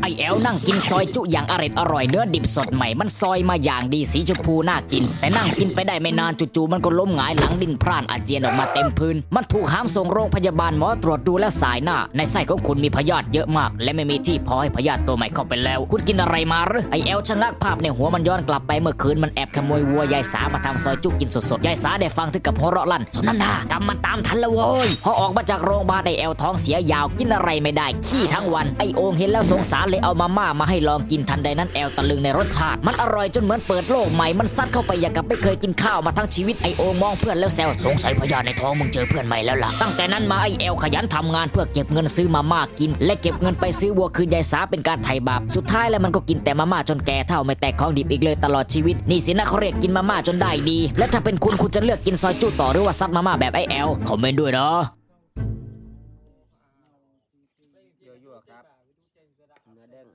ไอแอลนั่งกินซอยจุอย่างอร่อยเนื้อดิบสดใหม่มันซอยมาอย่างดีสีชมพูน่ากินแต่นั่งกินไปได้ไม่นานจู่ๆมันก็ล้มหงายหลังดิ้นพร่านอาเจียนออกมาเต็มพื้นมันถูกหามส่งโรงพยาบาลหมอตรวจดูแล้วสายหน้าในไส้ของคุณมีพยาธิเยอะมากและไม่มีที่พอให้พยาธิตัวใหม่เข้าไปแล้วคุณกินอะไรมาหรือไอแอลชะงักภาพในหัวมันย้อนกลับไปเมื่อคืนมันแอบขโมยวัวยายสามาทำซอยจุกินสดๆยายสาได้ฟังถึงกับหัวเราะลั่นสมน้ำหน้ากำมันตามทันละโว้ยพอออกมาจากโรงพยาบาลไอแอลท้องเสียยาวกินอะไรไม่ได้ขี้ทั้งวันไอโอมเห็นแล้วสงสารเลยเอามาม่ามาให้ลองกินทันใดนั้นแอลตะลึงในรสชาติมันอร่อยจนเหมือนเปิดโลกใหม่มันซัดเข้าไปอย่างกับไม่เคยกินข้าวมาทั้งชีวิตไอโอมมองเพื่อนแล้วแซวสงสัยพยาธิในท้องมึงเจอเพื่อนใหม่แล้วล่ะตั้งแต่นั้นมาไอแอลขยันทำงานเพื่อเก็บเงินซื้อมาม่ากินและเก็บเงินไปซื้อวัวคืนยายสาเป็นการไถ่บาปสุดท้ายแล้วมันก็กินแต่มาม่าจนแก่เท่าไม่แตกของดิบอีกเลยตลอดชีวิตนี่สินะเขาเรียกกินมาม่าจนได้ดีและถ้าเป็นคุณจะเลือกกินซอยจุต่อหรือว่าซัดมาม่าแบบไอแอลคอมเมนต์ด้วยเนาะยั่วๆครับเนื้อเด้ง